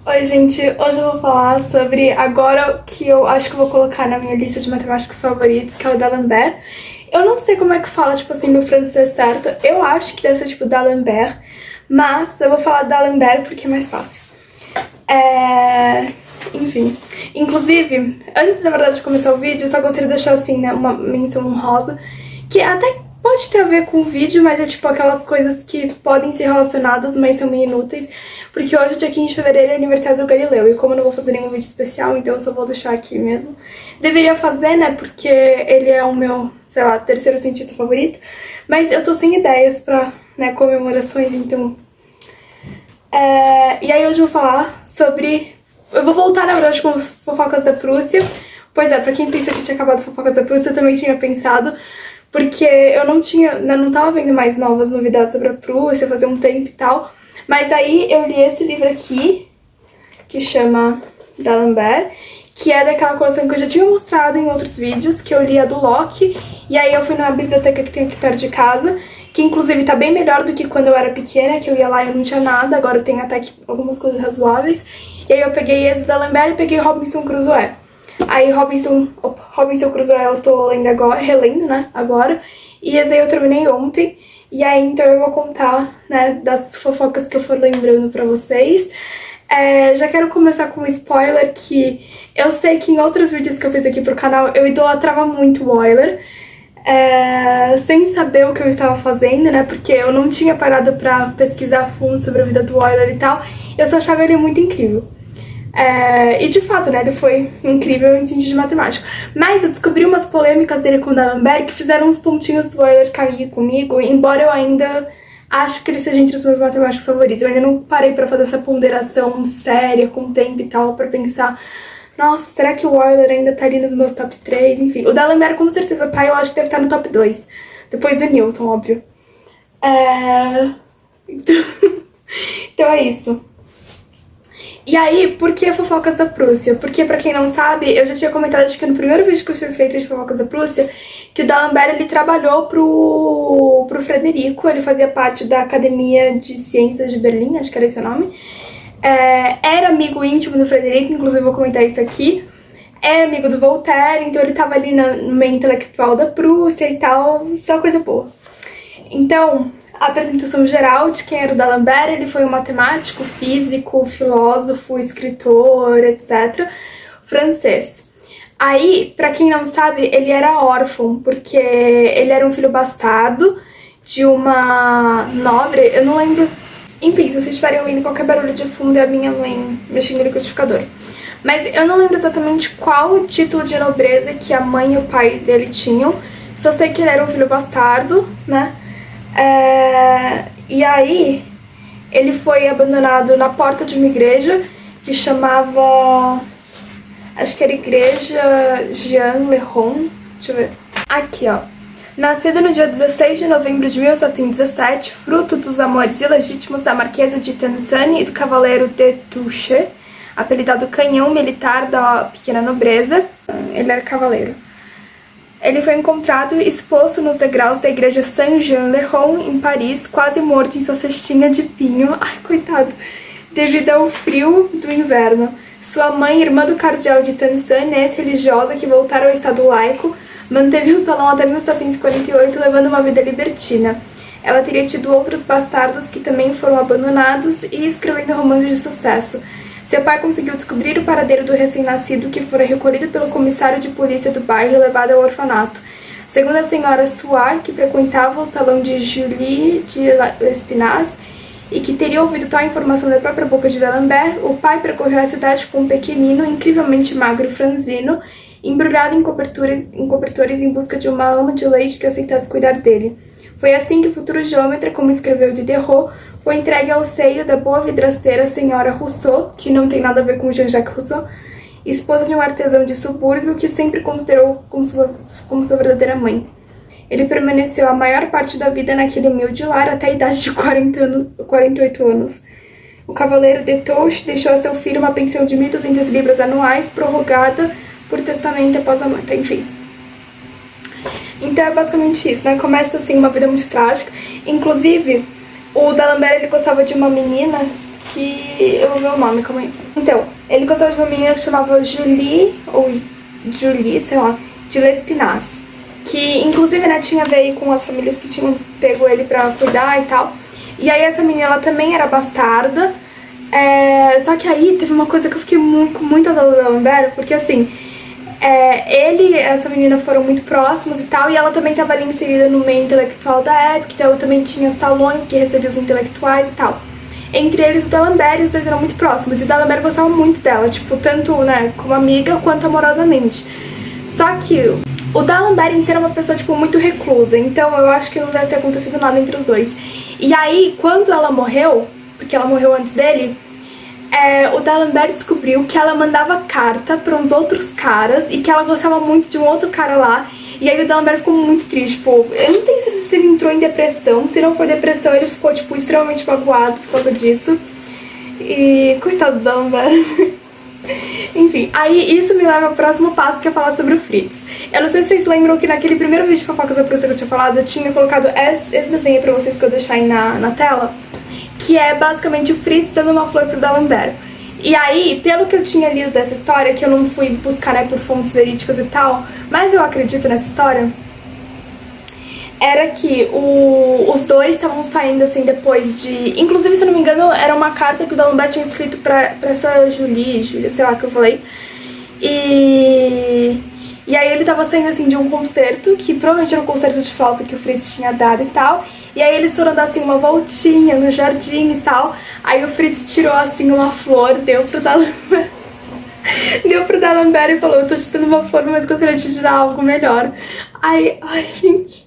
Oi, gente, hoje eu vou falar sobre agora que eu acho que eu vou colocar na minha lista de matemáticos favoritos, que é o D'Alembert. Eu não sei como é que fala, tipo assim, no francês certo. Eu acho que deve ser, tipo, D'Alembert, mas eu vou falar D'Alembert porque é mais fácil. Enfim. Inclusive, antes, na verdade, de começar o vídeo, eu só gostaria de deixar, assim, né, uma menção honrosa, que até pode ter a ver com o vídeo, mas é tipo aquelas coisas que podem ser relacionadas, mas são meio inúteis. Porque hoje, dia 15 de fevereiro, é aniversário do Galileu. E como eu não vou fazer nenhum vídeo especial, então eu só vou deixar aqui mesmo. Deveria fazer, né, porque ele é o meu, sei lá, terceiro cientista favorito. Mas eu tô sem ideias pra, né, comemorações, então... E aí hoje eu vou falar sobre... Eu vou voltar, na verdade, com os fofocas da Prússia. Pois é, pra quem pensa que tinha acabado fofocas da Prússia, eu também tinha pensado... Porque eu não tava vendo mais novas novidades sobre a Prússia, fazia um tempo e tal. Mas aí eu li esse livro aqui, que chama D'Alembert, que é daquela coleção que eu já tinha mostrado em outros vídeos, que eu li a do Locke, e aí eu fui na biblioteca que tem aqui perto de casa, que inclusive tá bem melhor do que quando eu era pequena, que eu ia lá e eu não tinha nada, agora tem até aqui algumas coisas razoáveis. E aí eu peguei esse D'Alembert e peguei Robinson Crusoe. Aí Robinson Crusoe eu tô lendo agora, relendo, né, agora. E esse aí eu terminei ontem. E aí, então eu vou contar, né, das fofocas que eu for lembrando pra vocês. Já quero começar com um spoiler que eu sei que em outros vídeos que eu fiz aqui pro canal eu idolatrava muito o Euler. Sem saber o que eu estava fazendo, né, porque eu não tinha parado pra pesquisar a fundo sobre a vida do Euler e tal. Eu só achava ele muito incrível. E de fato, né, ele foi incrível em ciência de matemática. Mas eu descobri umas polêmicas dele com o D'Alembert que fizeram uns pontinhos do Euler cair comigo, embora eu ainda acho que ele seja entre os meus matemáticos favoritos. Eu ainda não parei pra fazer essa ponderação séria, com o tempo e tal, pra pensar, nossa, será que o Euler ainda tá ali nos meus top 3? Enfim, o D'Alembert com certeza tá, eu acho que deve estar no top 2, depois do Newton, óbvio. Então é isso. E aí, por que fofocas da Prússia? Porque, pra quem não sabe, eu já tinha comentado, acho que no primeiro vídeo que eu tinha feito de fofocas da Prússia, que o D'Alembert, ele trabalhou pro Frederico, ele fazia parte da Academia de Ciências de Berlim, acho que era esse o nome. Era amigo íntimo do Frederico, inclusive eu vou comentar isso aqui. Era amigo do Voltaire, então ele tava ali no meio intelectual da Prússia e tal, só coisa boa. Então... A apresentação geral de quem era o D'Alembert: ele foi um matemático, físico, filósofo, escritor, etc. francês. Aí, pra quem não sabe, ele era órfão, porque ele era um filho bastardo de uma nobre, eu não lembro... Enfim, se vocês estiverem ouvindo qualquer barulho de fundo, é a minha mãe mexendo no liquidificador. Mas eu não lembro exatamente qual o título de nobreza que a mãe e o pai dele tinham, só sei que ele era um filho bastardo, né? E aí, ele foi abandonado na porta de uma igreja que chamava... Acho que era Igreja Jean Leron. Deixa eu ver. Aqui, ó. Nascido no dia 16 de novembro de 1717, fruto dos amores ilegítimos da Marquesa de Tencin e do cavaleiro de Touche, apelidado Canhão Militar da pequena nobreza, ele era cavaleiro. Ele foi encontrado exposto nos degraus da igreja Saint-Jean-le-Rond, em Paris, quase morto em sua cestinha de pinho, ai, coitado, devido ao frio do inverno. Sua mãe, irmã do cardeal de Tencin, ex-religiosa que voltaram ao estado laico, manteve o salão até 1748, levando uma vida libertina. Ela teria tido outros bastardos que também foram abandonados e escrevendo romances de sucesso. Seu pai conseguiu descobrir o paradeiro do recém-nascido, que fora recolhido pelo comissário de polícia do bairro e levado ao orfanato. Segundo a senhora Suard, que frequentava o salão de Julie de Lespinasse e que teria ouvido tal informação da própria boca de D'Alembert, o pai percorreu a cidade com um pequenino, incrivelmente magro e franzino, embrulhado em cobertores em busca de uma ama de leite que aceitasse cuidar dele. Foi assim que o futuro geômetra, como escreveu Diderot, foi entregue ao seio da boa vidraceira senhora Rousseau, que não tem nada a ver com Jean-Jacques Rousseau, esposa de um artesão de subúrbio que sempre considerou como sua verdadeira mãe. Ele permaneceu a maior parte da vida naquele humilde lar até a idade de 48 anos. O cavaleiro de Touche deixou a seu filho uma pensão de 1.200 libras anuais, prorrogada por testamento após a morte, enfim. Então é basicamente isso, né? Começa assim uma vida muito trágica. Inclusive, o D'Alembert, ele gostava de uma menina que... eu vou ver o nome, calma aí. Então, ele gostava de uma menina que chamava Julie, ou Julie, sei lá, de Lespinasse. Que, inclusive, né, tinha a ver aí com as famílias que tinham pego ele pra cuidar e tal. E aí essa menina, ela também era bastarda. Só que aí teve uma coisa que eu fiquei muito dó do D'Alembert, porque assim... ele e essa menina foram muito próximos e tal, e ela também estava ali inserida no meio intelectual da época, então ela também tinha salões que recebiam os intelectuais e tal. Entre eles o D'Alembert, e os dois eram muito próximos, e o D'Alembert gostava muito dela, tipo, tanto, né, como amiga quanto amorosamente. Só que o D'Alembert em si era uma pessoa, tipo, muito reclusa, então eu acho que não deve ter acontecido nada entre os dois. E aí, quando ela morreu, porque ela morreu antes dele, o D'Alembert descobriu que ela mandava carta para uns outros caras e que ela gostava muito de um outro cara lá. E aí o D'Alembert ficou muito triste, tipo, eu não tenho certeza se ele entrou em depressão. Se não foi depressão, ele ficou, tipo, extremamente magoado por causa disso. E coitado do D'Alembert. Enfim, aí isso me leva ao próximo passo, que é falar sobre o Fritz. Eu não sei se vocês lembram que naquele primeiro vídeo de fofocas da Prússia que eu tinha falado, eu tinha colocado esse desenho pra vocês que eu deixar aí na tela, que é basicamente o Fritz dando uma flor pro D'Alembert. E aí, pelo que eu tinha lido dessa história, que eu não fui buscar, né, por fontes verídicas e tal, mas eu acredito nessa história, era que os dois estavam saindo, assim, depois de... Inclusive, se eu não me engano, era uma carta que o D'Alembert tinha escrito pra essa Julie, sei lá, que eu falei. E aí ele tava saindo, assim, de um concerto, que provavelmente era um concerto de flauta que o Fritz tinha dado e tal. E aí eles foram dar, assim, uma voltinha no jardim e tal. Aí o Fritz tirou, assim, uma flor, deu pro D'Alembert. Deu pro D'Alembert e falou, eu tô te dando uma flor, mas gostaria de te dar algo melhor. Ai, gente...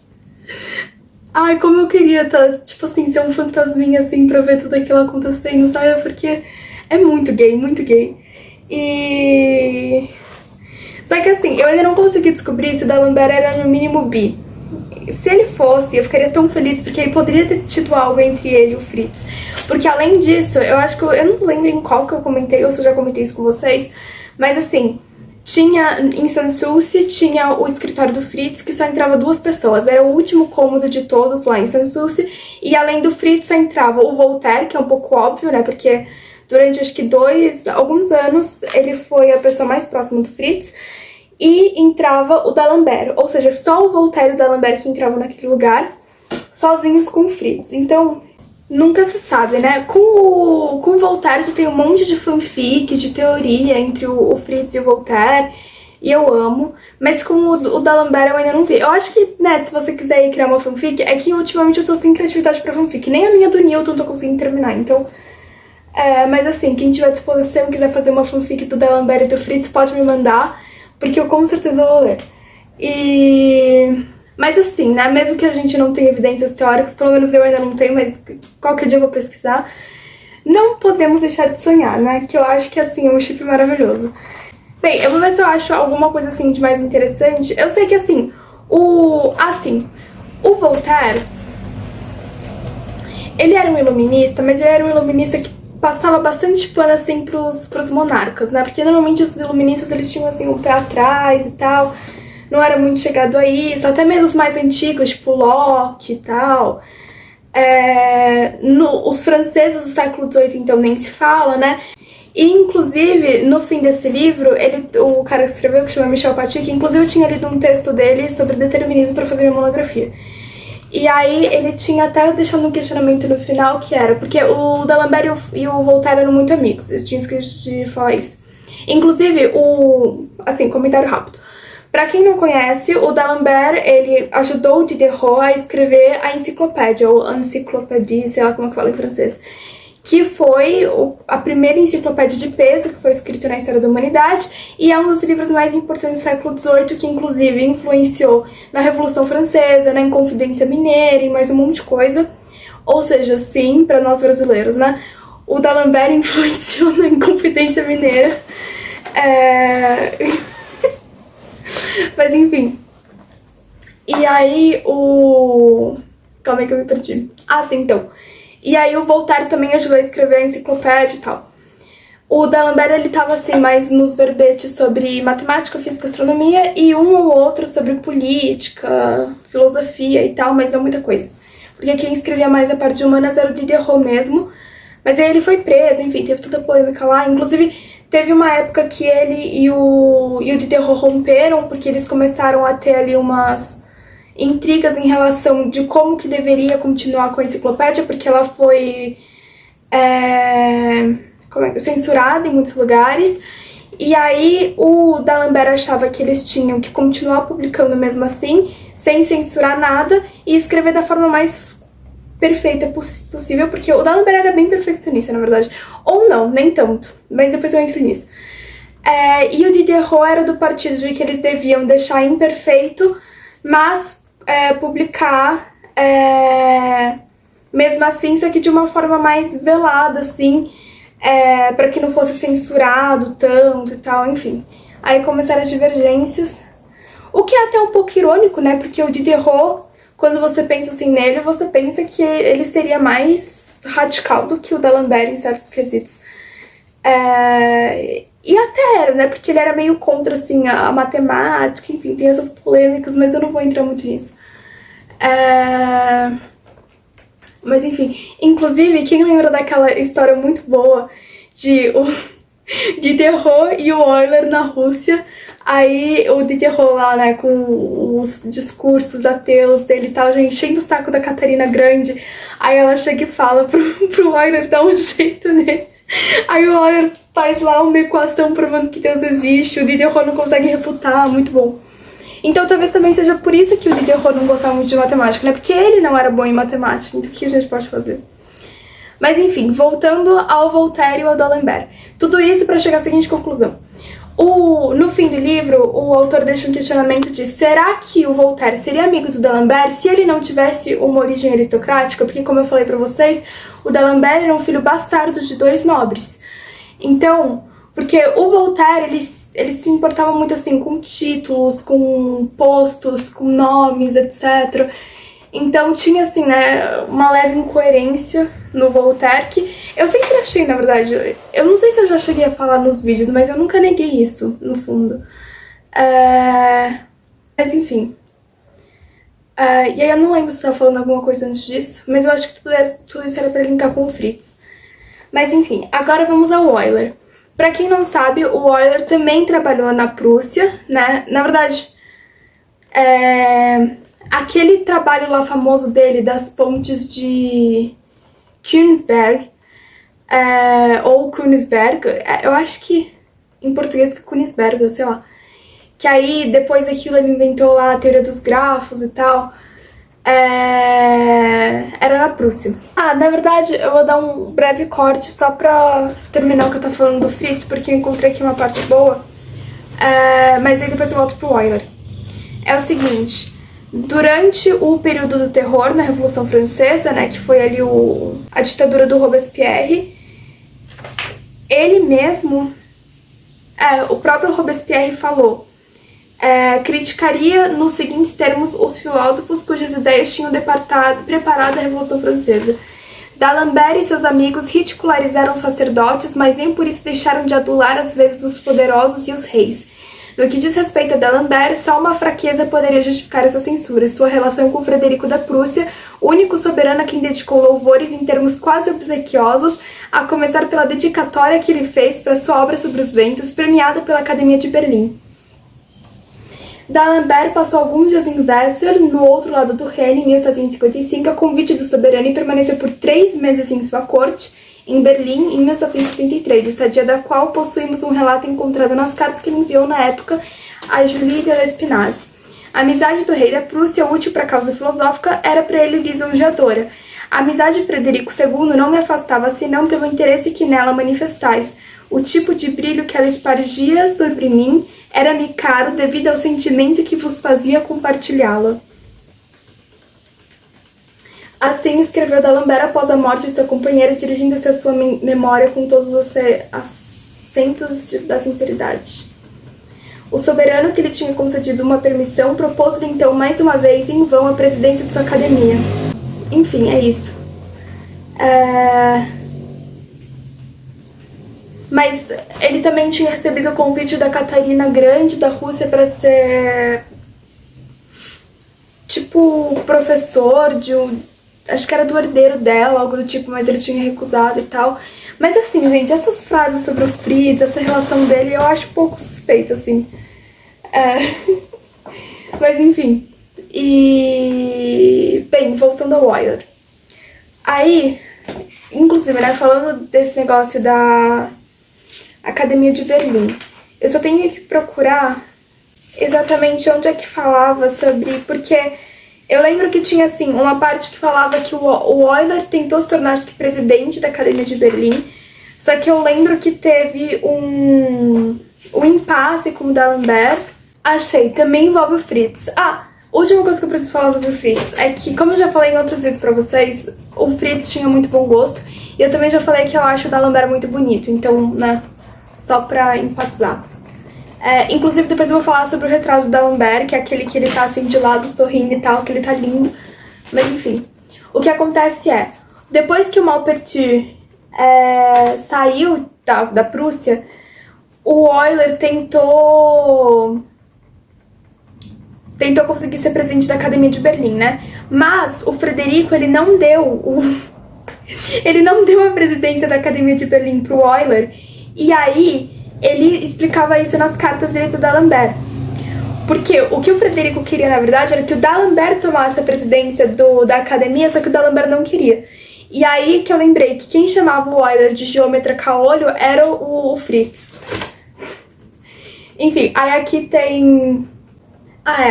Ai, como eu queria tipo assim, ser um fantasminha, assim, pra ver tudo aquilo acontecendo, sabe? Porque é muito gay, muito gay. Só que assim, eu ainda não consegui descobrir se o D'Alembert era no mínimo bi. Se ele fosse, eu ficaria tão feliz, porque aí poderia ter tido algo entre ele e o Fritz. Porque além disso, eu acho que eu não lembro em qual que eu comentei, ou se eu já comentei isso com vocês, mas assim... Tinha, em Sanssouci, tinha o escritório do Fritz, que só entrava 2 pessoas. Era o último cômodo de todos lá em Sanssouci. E além do Fritz, só entrava o Voltaire, que é um pouco óbvio, né? Porque durante, acho que alguns anos, ele foi a pessoa mais próxima do Fritz. E entrava o D'Alembert. Ou seja, só o Voltaire e o D'Alembert que entravam naquele lugar, sozinhos com o Fritz. Então... nunca se sabe, né? Com o Voltaire já tem um monte de fanfic, de teoria entre o Fritz e o Voltaire, e eu amo. Mas com o D'Alembert eu ainda não vi. Eu acho que, né, se você quiser ir criar uma fanfic, é que ultimamente eu tô sem criatividade pra fanfic. Nem a minha do Newton eu tô conseguindo terminar, então... mas assim, quem tiver disposição e quiser fazer uma fanfic do D'Alembert e do Fritz, pode me mandar, porque eu com certeza vou ler. Mas assim, né, mesmo que a gente não tenha evidências teóricas, pelo menos eu ainda não tenho, mas qualquer dia eu vou pesquisar, não podemos deixar de sonhar, né, que eu acho que, assim, é um chip maravilhoso. Bem, eu vou ver se eu acho alguma coisa, assim, de mais interessante. Eu sei que, assim, o Voltaire, ele era um iluminista, mas ele era um iluminista que passava bastante pano, assim, pros monarcas, né, porque normalmente os iluministas, eles tinham, assim, um pé atrás e tal... Não era muito chegado a isso, até mesmo os mais antigos, tipo Locke e tal. Os franceses do século XVIII, então, nem se fala, né? E, inclusive, no fim desse livro, o cara que escreveu, que chama Michel Paty, inclusive eu tinha lido um texto dele sobre determinismo para fazer minha monografia. E aí ele tinha até deixado um questionamento no final, que era... Porque o D'Alembert e o Voltaire eram muito amigos, eu tinha esquecido de falar isso. Inclusive, assim, comentário rápido. Pra quem não conhece, o D'Alembert, ele ajudou o Diderot a escrever a enciclopédia, ou encyclopédie, sei lá como é que fala em francês, que foi a primeira enciclopédia de peso que foi escrita na história da humanidade, e é um dos livros mais importantes do século XVIII, que inclusive influenciou na Revolução Francesa, na Inconfidência Mineira e mais um monte de coisa. Ou seja, sim, pra nós brasileiros, né? O D'Alembert influenciou na Inconfidência Mineira. Mas enfim. E aí calma aí que eu me perdi. Ah, sim, então. E aí o Voltaire também ajudou a escrever a enciclopédia e tal. O D'Alembert, ele tava assim, mais nos verbetes sobre matemática, física, astronomia, e um ou outro sobre política, filosofia e tal, mas não muita coisa. Porque quem escrevia mais a parte de humanas era o Diderot mesmo. Mas aí ele foi preso, enfim, teve toda a polêmica lá. Inclusive, teve uma época que ele e o Diderot romperam, porque eles começaram a ter ali umas intrigas em relação de como que deveria continuar com a enciclopédia, porque ela foi censurada em muitos lugares. E aí o D'Alembert achava que eles tinham que continuar publicando mesmo assim, sem censurar nada, e escrever da forma mais perfeita possível, porque o D'Alembert era bem perfeccionista, na verdade. Ou não, nem tanto, mas depois eu entro nisso. E o Diderot era do partido de que eles deviam deixar imperfeito, mas publicar mesmo assim, só que de uma forma mais velada, assim, para que não fosse censurado tanto e tal, enfim. Aí começaram as divergências, o que é até um pouco irônico, né, porque o Diderot, quando você pensa assim nele, você pensa que ele seria mais radical do que o D'Alembert em certos quesitos. E até era, né, porque ele era meio contra, assim, a matemática, enfim, tem essas polêmicas, mas eu não vou entrar muito nisso. Mas enfim, inclusive, quem lembra daquela história muito boa de o Diderot e o Euler na Rússia? Aí o Diderot lá, né, com os discursos ateus dele e tal, já enchendo o saco da Catarina Grande. Aí ela chega e fala pro Euler dar um jeito nele. Aí o Euler faz lá uma equação provando que Deus existe, o Diderot não consegue refutar, muito bom. Então talvez também seja por isso que o Diderot não gostava muito de matemática, né? Porque ele não era bom em matemática, então o que a gente pode fazer? Mas enfim, voltando ao Voltaire e ao D'Alembert. Tudo isso para chegar à seguinte conclusão. No fim do livro, o autor deixa um questionamento de: será que o Voltaire seria amigo do D'Alembert se ele não tivesse uma origem aristocrática? Porque, como eu falei pra vocês, o D'Alembert era um filho bastardo de 2 nobres. Então, porque o Voltaire, ele se importava muito assim com títulos, com postos, com nomes, etc. Então tinha assim, né, uma leve incoerência no Voltaire, que eu sempre achei, na verdade, eu não sei se eu já cheguei a falar nos vídeos, mas eu nunca neguei isso, no fundo. Mas enfim. E aí eu não lembro se eu tava falando alguma coisa antes disso, mas eu acho que tudo isso era pra linkar com o Fritz. Mas enfim, agora vamos ao Euler. Pra quem não sabe, o Euler também trabalhou na Prússia, né? Na verdade, aquele trabalho lá famoso dele das pontes de Königsberg, ou Königsberg, eu acho que em português que é Königsberg, sei lá. Que aí, depois daquilo, ele inventou lá a teoria dos grafos e tal. Era na Prússia. Na verdade, eu vou dar um breve corte só pra terminar o que eu tô falando do Fritz, porque eu encontrei aqui uma parte boa. Mas aí depois eu volto pro Euler. É o seguinte: durante o período do terror na Revolução Francesa, né, que foi ali a ditadura do Robespierre, ele mesmo, o próprio Robespierre falou, criticaria nos seguintes termos os filósofos cujas ideias tinham preparado a Revolução Francesa. D'Alembert e seus amigos ridicularizaram os sacerdotes, mas nem por isso deixaram de adular às vezes os poderosos e os reis. No que diz respeito a D'Alembert, só uma fraqueza poderia justificar essa censura: sua relação com Frederico da Prússia, único soberano a quem dedicou louvores em termos quase obsequiosos, a começar pela dedicatória que ele fez para sua obra sobre os ventos, premiada pela Academia de Berlim. D'Alembert passou alguns dias em Wesel, no outro lado do Reno, em 1755, a convite do soberano, e permaneceu por 3 meses em sua corte, em Berlim, em 1773, estadia da qual possuímos um relato encontrado nas cartas que ele enviou na época a Julie de Lespinasse. A amizade do rei da Prússia, útil para a causa filosófica, era para ele lisonjeadora. A amizade de Frederico II não me afastava senão pelo interesse que nela manifestais. O tipo de brilho que ela espargia sobre mim era-me caro devido ao sentimento que vos fazia compartilhá-la. Assim escreveu D'Alembert após a morte de seu companheiro, dirigindo-se à sua memória com todos os acentos da sinceridade. O soberano, que lhe tinha concedido uma permissão, propôs-lhe então mais uma vez em vão a presidência de sua academia. Enfim, é isso. Mas ele também tinha recebido o convite da Catarina Grande da Rússia para ser tipo professor de acho que era do herdeiro dela, algo do tipo, mas ele tinha recusado e tal. Mas assim, gente, essas frases sobre o Fritz, essa relação dele, eu acho um pouco suspeita, assim. Mas enfim. E... bem, voltando ao Euler. Aí, inclusive, né, falando desse negócio da Academia de Berlim, eu só tenho que procurar exatamente onde é que falava sobre... porque eu lembro que tinha, assim, uma parte que falava que o Euler tentou se tornar, acho que, presidente da Academia de Berlim, só que eu lembro que teve um impasse com o D'Alembert. Achei, também envolve o Fritz. Última coisa que eu preciso falar sobre o Fritz é que, como eu já falei em outros vídeos pra vocês, o Fritz tinha muito bom gosto, e eu também já falei que eu acho o D'Alembert muito bonito, então, né, só pra enfatizar. Inclusive, depois eu vou falar sobre o retrato do D'Alembert, que é aquele que ele tá assim de lado, sorrindo e tal, que ele tá lindo. Mas enfim, o que acontece é, depois que o Maupertuis saiu da Prússia, o Euler tentou conseguir ser presidente da Academia de Berlim, né? Mas o Frederico, ele não deu a presidência da Academia de Berlim pro Euler, e aí ele explicava isso nas cartas dele pro D'Alembert. Porque o que o Frederico queria, na verdade, era que o D'Alembert tomasse a presidência da academia, só que o D'Alembert não queria. E aí que eu lembrei que quem chamava o Euler de geômetra caolho era o Fritz. Enfim, aí aqui tem...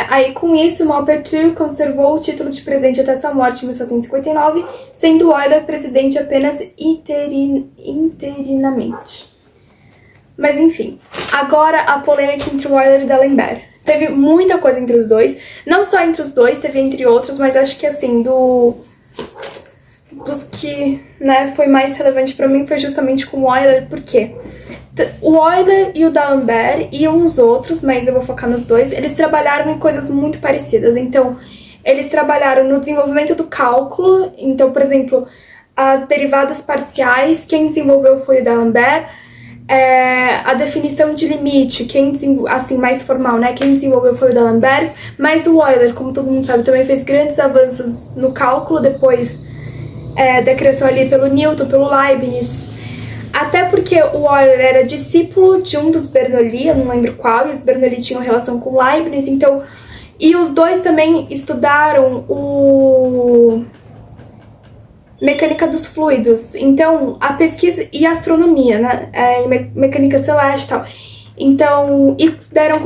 aí com isso, Maupertuis conservou o título de presidente até sua morte em 1759, sendo Euler presidente apenas interinamente. Mas enfim, agora a polêmica entre o Euler e o D'Alembert. Teve muita coisa entre os dois, não só entre os dois, teve entre outros, mas acho que assim, dos que, né, foi mais relevante pra mim foi justamente com o Euler, porque o Euler e o D'Alembert e uns outros, mas eu vou focar nos dois, eles trabalharam em coisas muito parecidas. Então, eles trabalharam no desenvolvimento do cálculo, então, por exemplo, as derivadas parciais, quem desenvolveu foi o D'Alembert. A definição de limite, assim, mais formal, né? Quem desenvolveu foi o D'Alembert, mas o Euler, como todo mundo sabe, também fez grandes avanços no cálculo depois da criação ali pelo Newton, pelo Leibniz. Até porque o Euler era discípulo de um dos Bernoulli, eu não lembro qual, e os Bernoulli tinham relação com Leibniz, então... E os dois também estudaram mecânica dos fluidos, então a pesquisa e astronomia, né, mecânica celeste e tal, então, e deram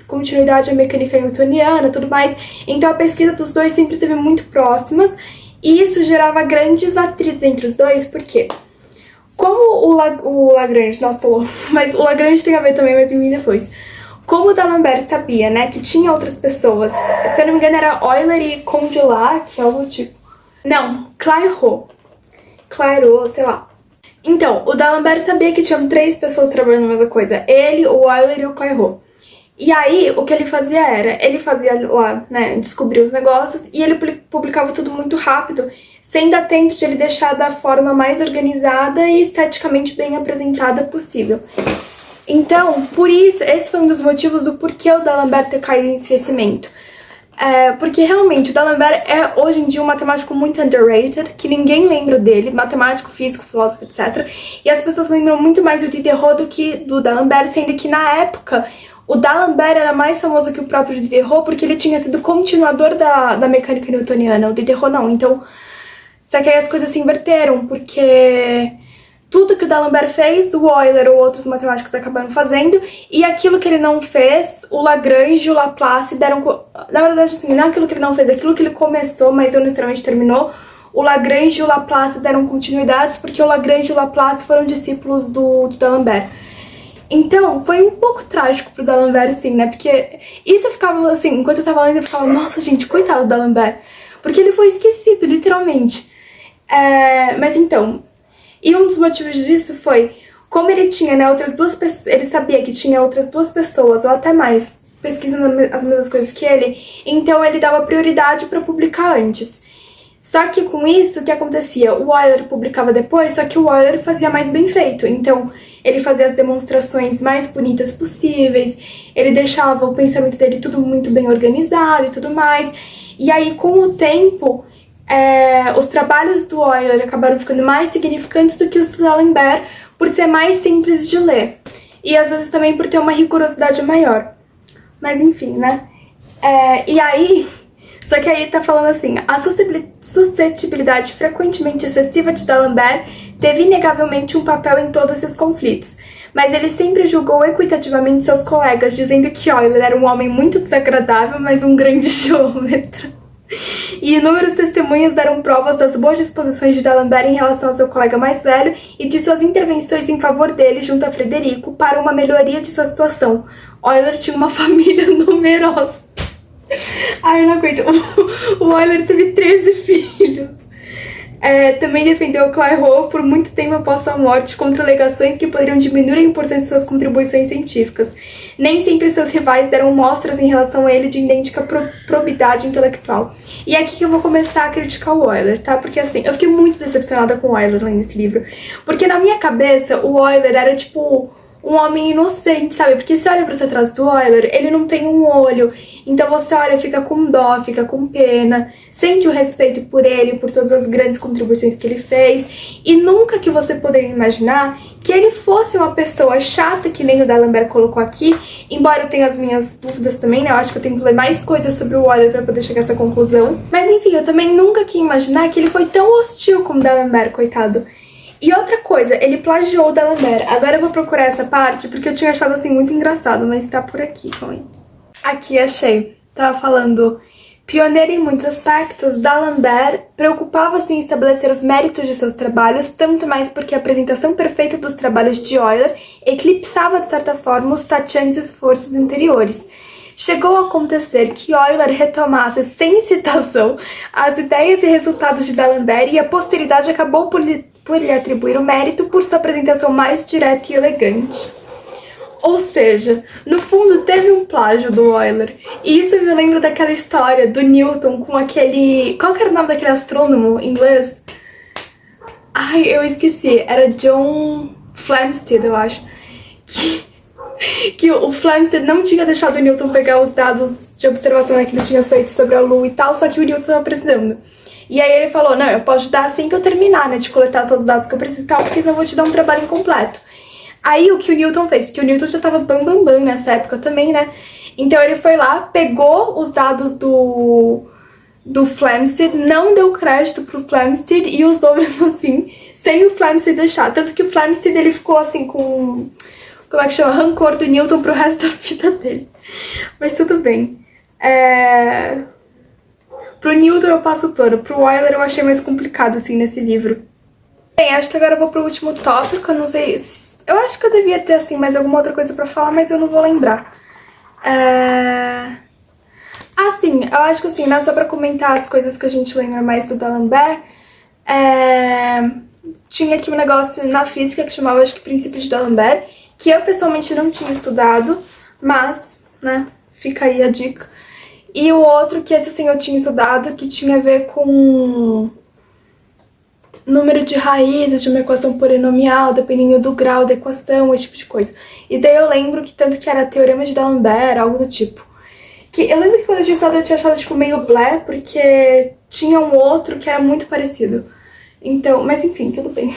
continuidade à mecânica newtoniana e tudo mais, então a pesquisa dos dois sempre esteve muito próximas, e isso gerava grandes atritos entre os dois, porque como o Lagrange, nossa, tô louco, mas o Lagrange tem a ver também, mas em mim depois. Como o D'Alembert sabia, né, que tinha outras pessoas, se eu não me engano era Euler e Condillac, que é algo tipo... Não, Clairaut, sei lá. Então, o D'Alembert sabia que tinham 3 pessoas trabalhando na mesma coisa. Ele, o Euler e o Clairaut. E aí, o que ele fazia lá, né, descobrir os negócios, e ele publicava tudo muito rápido, sem dar tempo de ele deixar da forma mais organizada e esteticamente bem apresentada possível. Então, por isso, esse foi um dos motivos do porquê o D'Alembert ter caído em esquecimento. Porque realmente o D'Alembert é hoje em dia um matemático muito underrated, que ninguém lembra dele, matemático, físico, filósofo, etc. E as pessoas lembram muito mais do Diderot do que do D'Alembert, sendo que na época o D'Alembert era mais famoso que o próprio Diderot, porque ele tinha sido continuador da mecânica newtoniana, o Diderot não. Então, só que aí as coisas se inverteram, porque tudo que o D'Alembert fez, o Euler ou outros matemáticos acabaram fazendo, e aquilo que ele não fez, o Lagrange e o Laplace deram... Na verdade, assim, não aquilo que ele não fez, aquilo que ele começou, mas não necessariamente terminou, o Lagrange e o Laplace deram continuidades, porque o Lagrange e o Laplace foram discípulos do D'Alembert. Então, foi um pouco trágico pro D'Alembert, assim, né? Porque isso eu ficava, assim, enquanto eu tava lendo, eu ficava, nossa, gente, coitado do D'Alembert. Porque ele foi esquecido, literalmente. Mas então... E um dos motivos disso foi, como ele tinha, né, outras 2 pessoas, ele sabia que tinha outras 2 pessoas, ou até mais, pesquisando as mesmas coisas que ele, então ele dava prioridade para publicar antes. Só que com isso, o que acontecia? O Euler publicava depois, só que o Euler fazia mais bem feito, então ele fazia as demonstrações mais bonitas possíveis, ele deixava o pensamento dele tudo muito bem organizado e tudo mais, e aí com o tempo... os trabalhos do Euler acabaram ficando mais significantes do que os do D'Alembert, por ser mais simples de ler. E às vezes também por ter uma rigorosidade maior. Mas enfim, né? E aí... Só que aí tá falando assim, a suscetibilidade frequentemente excessiva de D'Alembert teve inegavelmente um papel em todos esses conflitos. Mas ele sempre julgou equitativamente seus colegas, dizendo que Euler era um homem muito desagradável, mas um grande geômetra. E inúmeros testemunhas deram provas das boas disposições de D'Alembert em relação ao seu colega mais velho e de suas intervenções em favor dele junto a Frederico para uma melhoria de sua situação. Euler tinha uma família numerosa. Ai, eu não aguento. O Euler teve 13 filhos. Também defendeu Clairaut por muito tempo após sua morte contra alegações que poderiam diminuir a importância de suas contribuições científicas. Nem sempre seus rivais deram mostras em relação a ele de idêntica probidade intelectual. E é aqui que eu vou começar a criticar o Euler, tá? Porque assim, eu fiquei muito decepcionada com o Euler lendo esse livro. Porque na minha cabeça, o Euler era tipo... um homem inocente, sabe? Porque você olha pra trás do Euler, ele não tem um olho. Então você olha, fica com dó, fica com pena, sente o respeito por ele, por todas as grandes contribuições que ele fez. E nunca que você poderia imaginar que ele fosse uma pessoa chata, que nem o D'Alembert colocou aqui. Embora eu tenha as minhas dúvidas também, né? Eu acho que eu tenho que ler mais coisas sobre o Euler pra poder chegar a essa conclusão. Mas enfim, eu também nunca quis imaginar que ele foi tão hostil como o D'Alembert, coitado. E outra coisa, ele plagiou o D'Alembert. Agora eu vou procurar essa parte, porque eu tinha achado assim muito engraçado, mas tá por aqui, calma aí. Aqui, achei. Tava falando... Pioneiro em muitos aspectos, D'Alembert preocupava-se em estabelecer os méritos de seus trabalhos, tanto mais porque a apresentação perfeita dos trabalhos de Euler eclipsava, de certa forma, os tateantes esforços anteriores. Chegou a acontecer que Euler retomasse, sem citação, as ideias e resultados de D'Alembert e a posteridade acabou por lhe atribuir o mérito por sua apresentação mais direta e elegante. Ou seja, no fundo teve um plágio do Euler. E isso me lembra daquela história do Newton com aquele... Qual que era o nome daquele astrônomo inglês? Ai, eu esqueci. Era John Flamsteed, eu acho. Que o Flamsteed não tinha deixado o Newton pegar os dados de observação que ele tinha feito sobre a Lua e tal, só que o Newton estava precisando. E aí ele falou, não, eu posso dar assim que eu terminar, né, de coletar todos os dados que eu preciso e tal, porque senão eu vou te dar um trabalho incompleto. Aí o que o Newton fez, porque o Newton já tava bam nessa época também, né, então ele foi lá, pegou os dados do Flamsteed, não deu crédito pro Flamsteed e usou mesmo assim, sem o Flamsteed deixar. Tanto que o Flamsteed, ele ficou assim com... Como é que chama? Rancor do Newton pro resto da vida dele. Mas tudo bem. Pro Newton eu passo pano. Pro Euler eu achei mais complicado, assim, nesse livro. Bem, acho que agora eu vou pro último tópico. Eu não sei... Eu acho que eu devia ter, assim, mais alguma outra coisa pra falar, mas eu não vou lembrar. Sim, eu acho que, assim, né, só pra comentar as coisas que a gente lembra mais do D'Alembert. Tinha aqui um negócio na física que chamava, acho que, Princípios de D'Alembert, que eu pessoalmente não tinha estudado, mas, né, fica aí a dica. E o outro, que esse sim eu tinha estudado, que tinha a ver com número de raízes de uma equação polinomial, dependendo do grau da equação, esse tipo de coisa. Isso daí eu lembro que tanto que era teorema de D'Alembert, algo do tipo. Que eu lembro que quando eu tinha estudado eu tinha achado tipo meio blé, porque tinha um outro que era muito parecido. Então, mas enfim, tudo bem.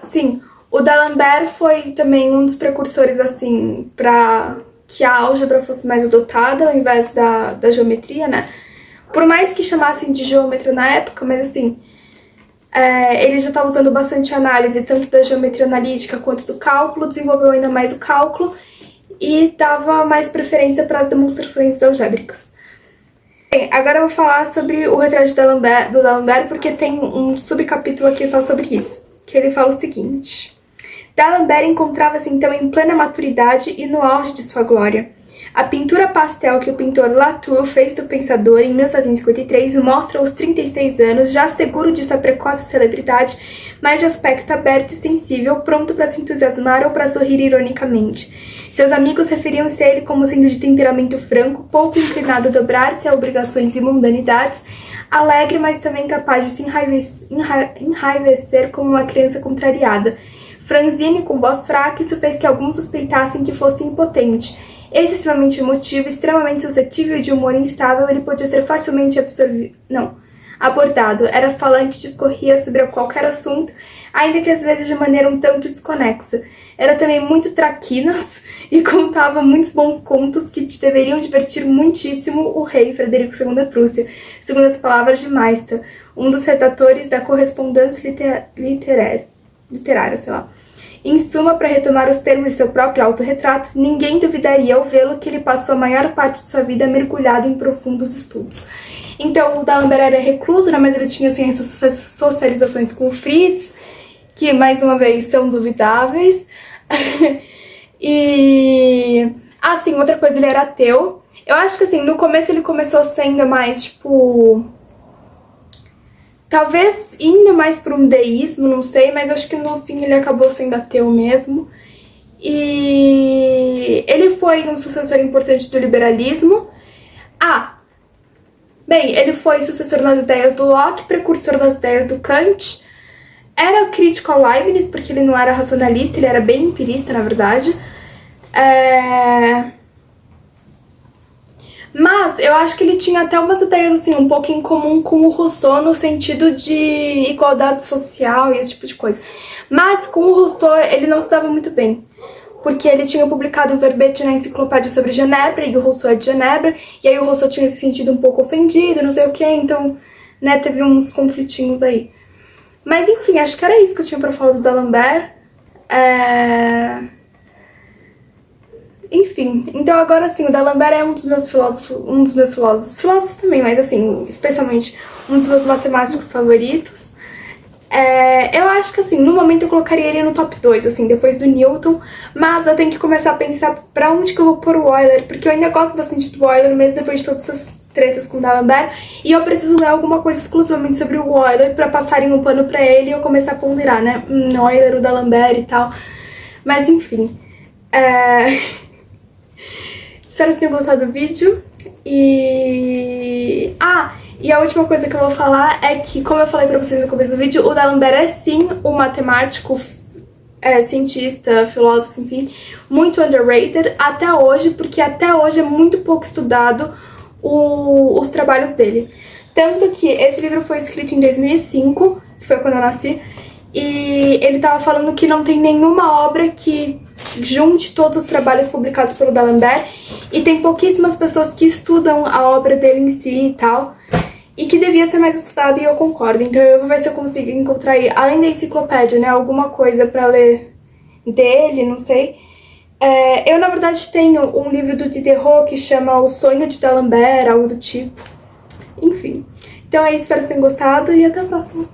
Sim, o D'Alembert foi também um dos precursores, assim, pra que a álgebra fosse mais adotada ao invés da geometria, né? Por mais que chamassem de geômetra na época, mas assim, ele já estava usando bastante análise, tanto da geometria analítica quanto do cálculo, desenvolveu ainda mais o cálculo e dava mais preferência para as demonstrações algébricas. Bem, agora eu vou falar sobre o retrato do D'Alembert, porque tem um subcapítulo aqui só sobre isso, que ele fala o seguinte: D'Alembert encontrava-se então em plena maturidade e no auge de sua glória. A pintura pastel que o pintor Latour fez do Pensador em 1753 mostra aos 36 anos, já seguro de sua precoce celebridade, mas de aspecto aberto e sensível, pronto para se entusiasmar ou para sorrir ironicamente. Seus amigos referiam-se a ele como sendo de temperamento franco, pouco inclinado a dobrar-se a obrigações e mundanidades, alegre, mas também capaz de se enraivecer como uma criança contrariada. franzino e com voz fraca, isso fez que alguns suspeitassem que fosse impotente. Excessivamente emotivo, extremamente suscetível e de humor instável, ele podia ser facilmente abordado. Era falante, discorria sobre qualquer assunto, ainda que às vezes de maneira um tanto desconexa. Era também muito traquinas e contava muitos bons contos que deveriam divertir muitíssimo o rei Frederico II da Prússia, segundo as palavras de Meister, um dos redatores da correspondência literária, sei lá. Em suma, para retomar os termos de seu próprio autorretrato, ninguém duvidaria ao vê-lo que ele passou a maior parte de sua vida mergulhado em profundos estudos. Então, o D'Alembert era recluso, né, mas ele tinha assim, essas socializações com o Fritz, que, mais uma vez, são duvidáveis. E... assim, outra coisa, ele era ateu. Eu acho que, assim, no começo ele começou sendo mais, tipo... talvez indo mais para um deísmo, não sei, mas acho que no fim ele acabou sendo ateu mesmo. E ele foi um sucessor importante do liberalismo. Bem, ele foi sucessor nas ideias do Locke, precursor das ideias do Kant. Era crítico ao Leibniz, porque ele não era racionalista, ele era bem empirista, na verdade. Mas eu acho que ele tinha até umas ideias assim, um pouco em comum com o Rousseau no sentido de igualdade social e esse tipo de coisa. Mas com o Rousseau ele não se dava muito bem, porque ele tinha publicado um verbete na enciclopédia sobre Genebra, e o Rousseau é de Genebra, e aí o Rousseau tinha se sentido um pouco ofendido, não sei o que, então, né, teve uns conflitinhos aí. Mas enfim, acho que era isso que eu tinha pra falar do D'Alembert. Enfim, então agora sim, o D'Alembert é um dos meus filósofos também, mas assim, especialmente um dos meus matemáticos favoritos. Eu acho que assim, no momento eu colocaria ele no top 2, assim, depois do Newton, mas eu tenho que começar a pensar pra onde que eu vou pôr o Euler, porque eu ainda gosto bastante do Euler, mesmo depois de todas essas tretas com o D'Alembert, e eu preciso ler alguma coisa exclusivamente sobre o Euler pra passarem um pano pra ele e eu começar a ponderar, né, Euler, o D'Alembert e tal, mas enfim, espero que tenham gostado do vídeo, e a última coisa que eu vou falar é que, como eu falei pra vocês no começo do vídeo, o D'Alembert é sim um matemático, cientista, filósofo, enfim, muito underrated até hoje, porque até hoje é muito pouco estudado os trabalhos dele. Tanto que esse livro foi escrito em 2005, que foi quando eu nasci, e ele tava falando que não tem nenhuma obra que junte todos os trabalhos publicados pelo D'Alembert, e tem pouquíssimas pessoas que estudam a obra dele em si e tal, e que devia ser mais estudado, e eu concordo. Então eu vou ver se eu consigo encontrar aí, além da enciclopédia, né, alguma coisa pra ler dele, não sei. Eu, na verdade, tenho um livro do Diderot que chama O Sonho de D'Alembert, algo do tipo. Enfim. Então é isso, espero que tenham gostado e até a próxima.